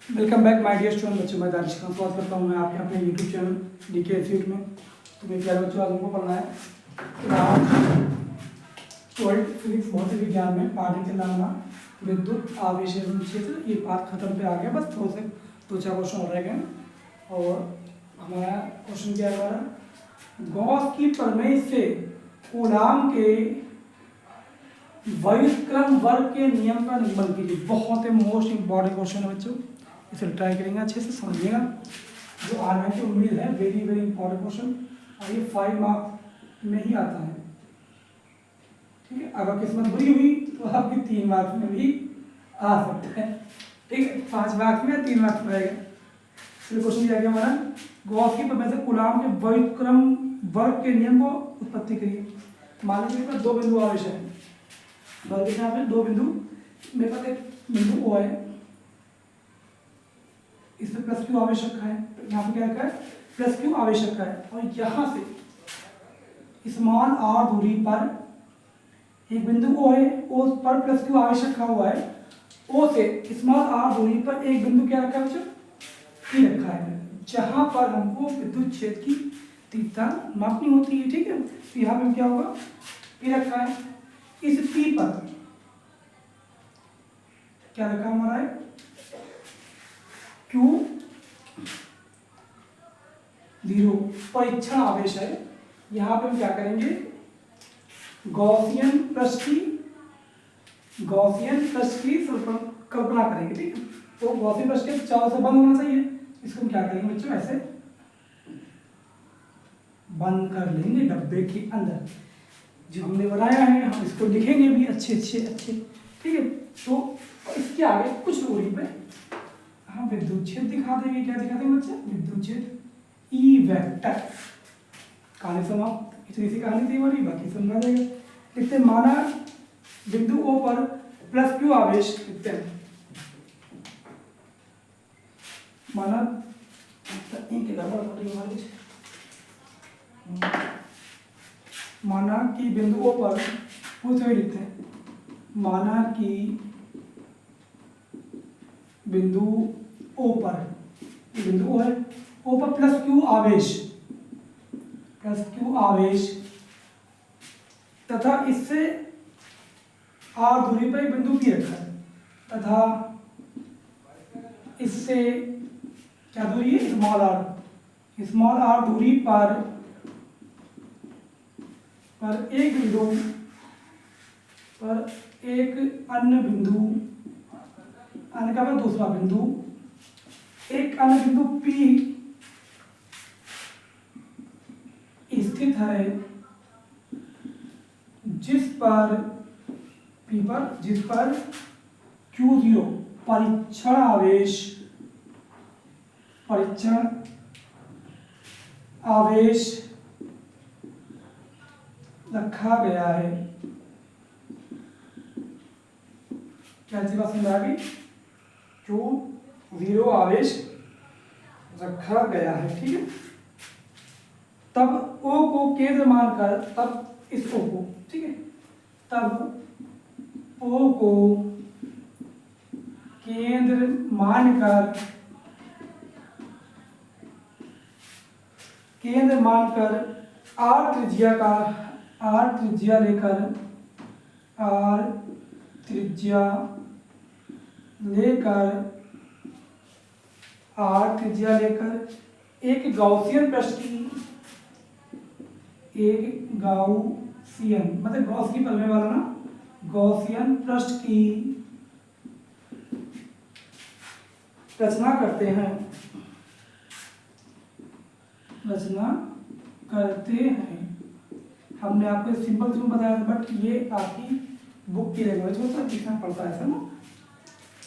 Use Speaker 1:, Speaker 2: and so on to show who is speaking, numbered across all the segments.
Speaker 1: Welcome back my dear student बच्चों। मैं दानिश खान स्वागत करता हूँ मैं आपके अपने यूट्यूब चैनल डीके इंस्टीट्यूट में। तो मेरे प्यारे बच्चों, आज हमको पढ़ना है ट्वेल्थ फिजिक्स भौतिक विज्ञान में पाठ के नाम विद्युत आवेश एवं क्षेत्र। ये पाठ खत्म पे आ गया, बस थोड़े से 2-4 क्वेश्चन और रह गए। और हमारा क्वेश्चन क्या है, हमारा गॉस की प्रमेय से कूलाम के व्युत्क्रम वर्ग के नियम का निरूपण कीजिए। बहुत ही मोस्ट इंपॉर्टेंट क्वेश्चन है बच्चों, इसे ट्राई करेंगे, अच्छे से समझिएगा। जो आने की उम्मीद है, वेरी वेरी इंपॉर्टेंट क्वेश्चन, और ये 5 मार्क्स में ही आता है। ठीक है, अगर किस्मत बुरी हुई तो आपकी 3 मार्क्स में भी आ सकता है। ठीक है, 5 मार्क्स में 3 मार्क्स में आएगा। फिर क्वेश्चन दिया गया हमारा, गॉस की प्रमेय से कूलाम के व्युत्क्रम वर्ग के नियम को उत्पत्ति करिए। मान लीजिए 2 बिंदु आवेश है, वर्ग यहाँ पे 2 बिंदु, मेरे पास एक बिंदु O है, इसमें प्लस क्यू आवेश रखा है, यहाँ पे क्या रखा है, प्लस क्यू आवेश रखा है। और यहाँ से स्मॉल r दूरी पर एक बिंदु O है, O पर प्लस क्यू आवेश रखा हुआ है। O से स्मॉल r दूरी पर एक बिंदु क्या रखा है बच्चों, P रखा है, जहां पर हमको विद्युत क्षेत्र की तीव्रता मापनी होती है। ठीक है, तो यहाँ पे क्या होगा, P रखा है। इस P पर क्या रखा हमारा है, Q0 परीक्षण आवेश है। यहाँ पे हम क्या करेंगे, गॉसियन पृष्ठ की कल्पना करेंगे। ठीक है, तो गॉसियन पृष्ठ के चारों से बंद होना चाहिए। इसको हम क्या करेंगे बच्चों, ऐसे बंद कर लेंगे डब्बे के अंदर। जो हमने बनाया है हम इसको लिखेंगे भी अच्छे। ठीक है, तो इसके आगे कुछ दूरी पे हम विद्युत क्षेत्र दिखा देंगे। क्या दिखा देंगे बच्चे, विद्युत क्षेत्र E वेक्टर। कहानी समाप्त, इतनी सी कहानी थी हमारी, बाकी समझा देगा। लिखते माना बिंदु O पर प्लस क्यू आवेश लिखते हैं। माना माना कि बिंदु O पर पूछते हुए लिखते हैं, माना कि बिंदु O पर, बिंदु O है, O पर प्लस क्यू आवेश तथा इससे r दूरी पर एक बिंदु P रखा है, तथा इससे क्या दूरी है, स्मॉल r दूरी पर एक बिंदु पर एक अन्य बिंदु, अन्य का मतलब दूसरा बिंदु, एक अन्य बिंदु P स्थित है, जिस पर Q0 परीक्षण आवेश रखा गया है। क्या सी बात समझ आ गई, Q0 आवेश रखा गया है। ठीक है, तब O को केंद्र मानकर, तब इस O को, ठीक है, तब O को केंद्र मानकर R त्रिज्या लेकर एक गॉसियन मतलब गॉस की प्रमेय वाला ना, गॉसियन पृष्ठ की रचना करते हैं। हमने आपको सिंपल क्यों बताया था, बट ये आपकी बुक की लैंग्वेज में सब लिखना पड़ता है, ऐसा ना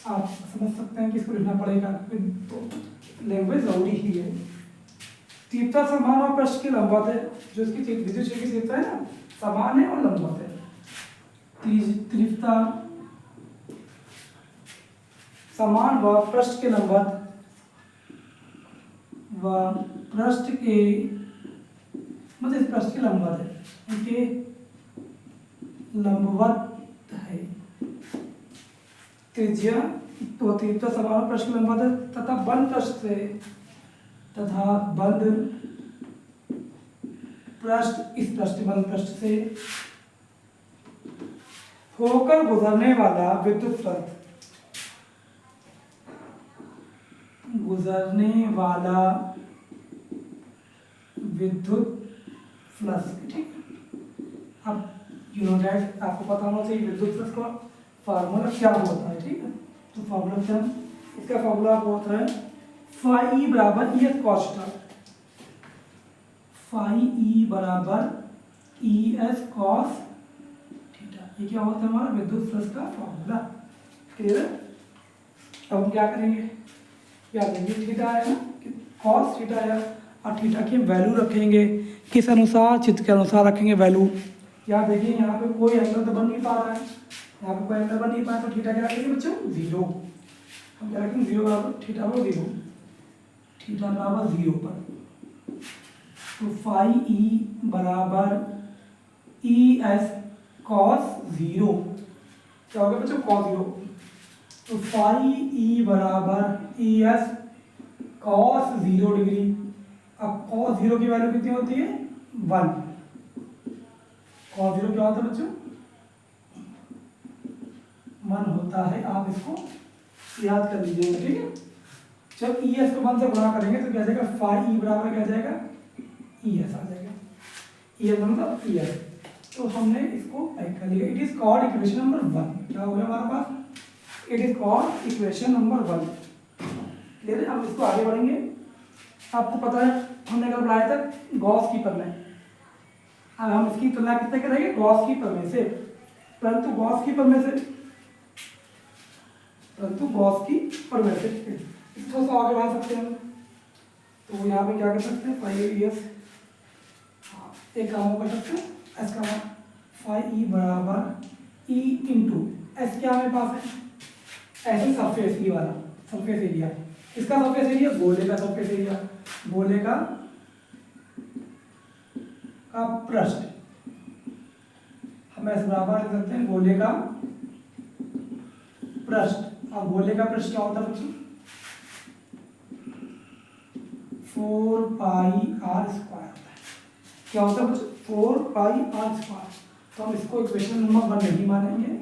Speaker 1: आप समझ सकते हैं कि इसको लिखना पड़ेगा, तो लैंग्वेज जरूरी ही है। तीव्रता समान और पृष्ठ की लंबवत है, जो इसकी विद्युत क्षेत्र की तीव्रता है ना, समान है और लंबवत है। तीव्रता समान व पृष्ठ के लंबवत मतलब पृष्ठ के लंबवत है, इनके लंबवत है। त्रिज्या तो तीव्रता समान पृष्ठ के लंबवत है तथा बंद पृष्ठ इस पृष्ठ बंद पृष्ठ से होकर गुजरने वाला विद्युत फ्लक्स, ठीक। अब यू नो दैट आपको पता होना चाहिए विद्युत फ्लक्स का फार्मूला क्या होता है, ठीक है। तो फार्मूला क्या, इसका फार्मूला होता है फाई ई बराबर E S cos theta, phi E बराबर ई एस कॉस थीटा। ये क्या होता है हमारा विद्युत फ्लक्स का फार्मूला, क्लियर है। अब हम क्या करेंगे, क्या देंगे, थीटा आया कॉस थीटा आया और थीटा की वैल्यू रखेंगे किस अनुसार, चित्र के अनुसार रखेंगे वैल्यू। यहाँ देखिए यहाँ पे कोई एंगल तो बन नहीं पा रहा है, यहाँ पे कोई एंगल बन नहीं पा रहा, तो थीटा क्या रखेंगे बच्चों, 0। हम क्या रखेंगे 0 बराबर थीटा बराबर 0, थीटा बराबर 0 पर। तो फाई ई बराबर ई एस कॉस 0, क्या हो गया बच्चों, कॉस 0। तो फाई ई बराबर ई एस कॉस 0 डिग्री। अब कॉस 0 की वैल्यू कितनी होती है, 1। कॉस 0 क्या होता है बच्चों, 1 होता है। आप इसको याद कर लीजिएगा, ठीक है। जब ई एस को 1 से गुणा करेंगे तो क्या जाएगा, फाई ई बराबर क्या जाएगा, ई एस आ जाएगा। ई एस मतलब ई एस। तो हमने इसको टाइप कर लिया, it is called equation number 1। क्या हो गया हमारे पास, it is called equation number 1, clear है। हम इसको आगे बढ़ेंगे। आपको पता है हमने कल बनाया था गॉस की प्रमेय। अब हम इसकी तुलना कितने करेंगे, गॉस की प्रमेय से। परंतु गॉस की प्रमेय से इसको तो आगे बढ़ा सकते हैं हम। तो यहाँ पे क्या कर सकते हैं, फाइव एस, एक काम कर सकते हैं, एस का फाइव ई बराबर ई इंटू एस, क्या हमारे पास है, ऐसे सरफेस ई वाला सरफेस एरिया। इसका सरफेस एरिया, गोले का सरफेस एरिया, गोले का पृष्ठ हम ऐसे बराबर लिख सकते हैं, गोले का पृष्ठ। और गोले का पृष्ठ क्या होता है बच्चों, 4 पाई आर स्क्वायर होता है। क्या होता है बच्चों, 4 पाई आर स्क्वायर। तो हम इसको इक्वेशन नंबर 1 नहीं मानेंगे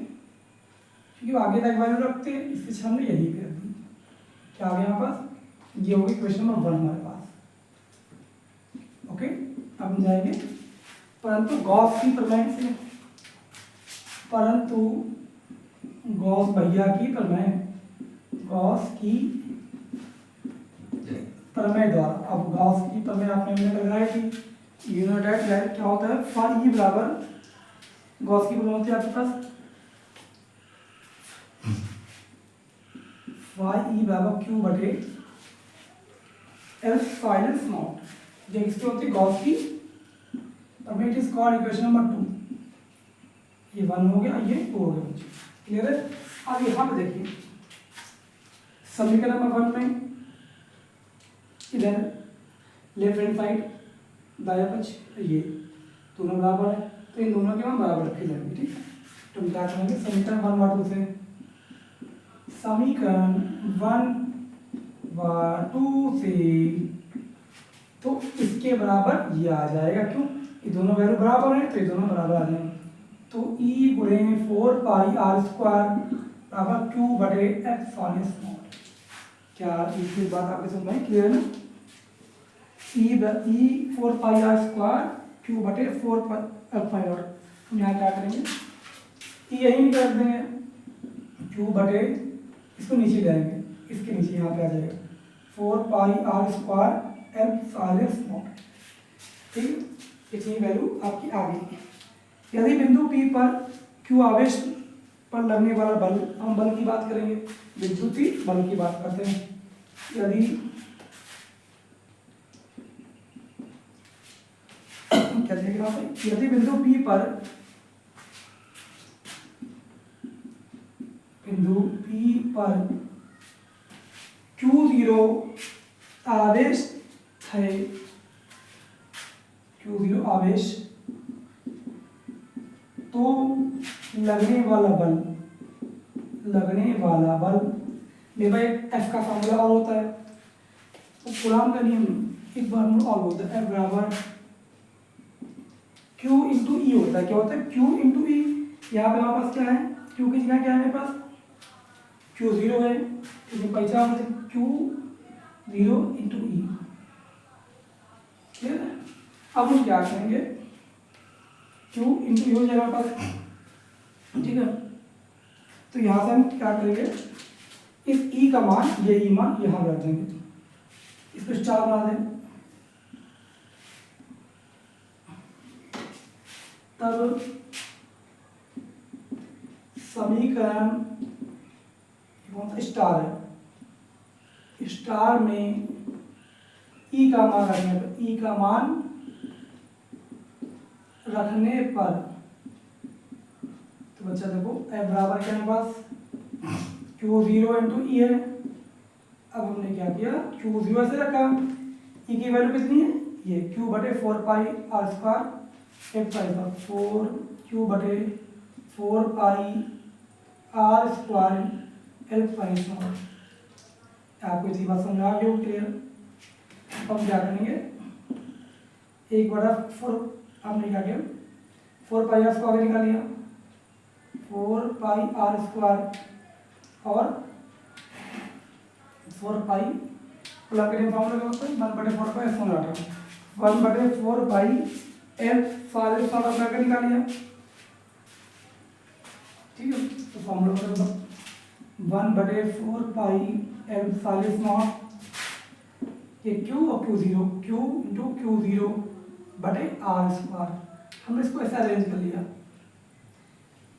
Speaker 1: क्योंकि आगे तक वैल्यू रखते हैं, इसके सामने यही कर दी। क्या आ गया हमारे पास, ये होगी इक्वेशन नंबर 1 हमारे पास, ओके। अब हम जाएंगे परंतु गॉस की प्रमेय से, गॉस भैया की प्रमेय, गॉस की प्रमेय द्वारा। अब गॉस की प्रमेय आपने हमने लगाई थी, यूनिट क्या होता है, फाई ई बराबर, गॉस की प्रमेय होती है आपके पास फाई ई बराबर क्यू बटे एल फाइनल नॉट। जो इसकी होती है गॉस की प्रमेय, it is called equation number 2। ये 1 हो गया, ये 2 हो गया, क्लियर है। अब यहाँ पे देखिए समीकरण नंबर 1 में इधर लेफ्ट हैंड साइड दाया पक्ष ये दोनों बराबर है, तो इन दोनों के हम बराबर रखे जाएंगे, ठीक है। तो हम क्या करेंगे, समीकरण 1 व 2 से, समीकरण 1 व 2 से, तो इसके बराबर ये आ जाएगा, क्यों, ये दोनों वैल्यू बराबर है तो ये दोनों बराबर आ जाएंगे। तो ई गुणे 4 पाई आर स्क्वायर बराबर क्यू बटे एफ फाइनल नॉट। क्या ये बात आपके समझ में क्लियर है ना, ई 4 पाई आर स्क्वायर क्यू बटे 4 पाई एफ फाइनल नॉट। हम यहाँ क्या करेंगे, ई यही निकाल देंगे, क्यू बटे, इसको नीचे लाएंगे, इसके नीचे यहाँ पे आ जाएगा 4 pi R square F final not, ठीक। इतनी वैल्यू आपकी आ गई। यदि बिंदु P पर Q आवेश पर लगने वाला बल, हम बल की बात करेंगे, विद्युतीय बल की बात करते हैं। यदि क्या देखेगा, यदि बिंदु P पर Q0 आवेश है, Q0 आवेश, तो लगने वाला बल मेरे भाई एफ का फॉर्मूला और होता है, तो कूलाम का नियम एक बार में और होता है, एफ बराबर क्यू इंटू ई होता है। क्या होता है? क्यू इंटू ई। यहाँ पे हमारे पास क्या है? क्यू की जगह क्या है मेरे पास? क्यू जीरो है, तो पैसा क्यू जीरो इंटू ई। ठीक है, अब हम क्या करेंगे? क्यू इंटू ई हो जाएगा हमारे पास, ठीक है। तो यहाँ से हम क्या करेंगे? इस ई का मान, ये ई मान यहाँ रख देंगे, इस पर स्टार बना दें, तब समीकरण कौन सा स्टार है, स्टार में ई का मान रखने पर, ई का मान रखने पर, तो बच्चा देखो एफ बराबर क्या है पास? क्यू जीरो इंटू ई है। अब हमने क्या किया? क्यू जीरो से रखा, ई की वैल्यू कितनी है? ये क्यू बटे 4 pi R square, F pi 4 Q बटे 4 pi R square L pi square. आपको इसी बात समझ आ गई हो? क्लियर? अब क्या करेंगे? एक बड़ा 4, हमने क्या किया? 4 पाई आर स्क्वायर निकाल लिया, 4 पाई आर स्क्वायर और 4 पाई पुला के फॉर्मूला क्या होता है? 1/4 पाई एफ होना था, 1/4 पाई एफ सारे सारा ब्रैकेट निकाल लिया, ठीक है। तो फॉर्मूला बता 1/4 पाई एफ सारे नॉट ये क्यू और Q zero, Q into Q zero बटे आर स्क्वायर। हमने इसको ऐसा अरेंज कर लिया,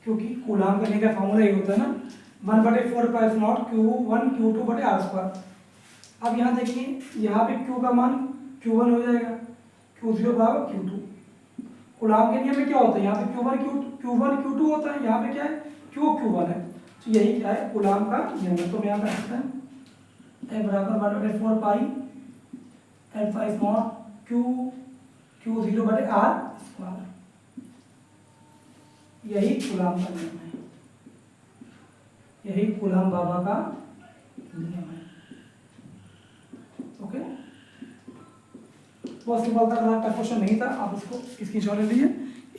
Speaker 1: क्योंकि कूलाम करने का फॉर्मूला ये होता है ना, 1/4 पाई एफ नॉट Q1 Q2 बटे आर स्क्वायर। अब यहाँ देखिए, यहाँ पे Q का मान Q1 हो जाएगा, Q0 बराबर Q2। कूलाम के नियम में क्या होता है? यहाँ पे Q1 Q2 होता है, यहाँ पे क्या है? Q1 है। तो यही क्या है? कूलाम का नियम है। तो मैं यहाँ कर सकता है ए बराबर 1/4 पाई एफ इज नॉट Q0 बटे आर स्क्वायर। यही कूलाम का नियम है, यही कूलाम बाबा का नियम है। ओके, बहुत सिंपल था, क्वेश्चन नहीं था, आप इसको स्क्रीनशॉट ले लीजिए,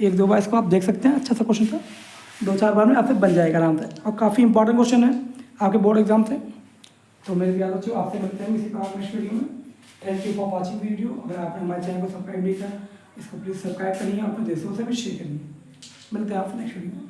Speaker 1: 1-2 बार इसको आप देख सकते हैं, अच्छा सा क्वेश्चन था, 2-4 बार में आपसे बन जाएगा आराम से, और काफ़ी इंपॉर्टेंट क्वेश्चन है, आपके बोर्ड एग्जाम थे। तो मेरे प्यारे बच्चों, आपसे मिलते हैं इसी प्रकार नेक्स्ट वीडियो में। Thank you for watching video. अगर आपने हमारे चैनल को सब्सक्राइब नहीं किया, इसको प्लीज़ सब्सक्राइब करिए, अपने दोस्तों से भी शेयर करिए। मिलते हैं आपसे नेक्स्ट वीडियो में।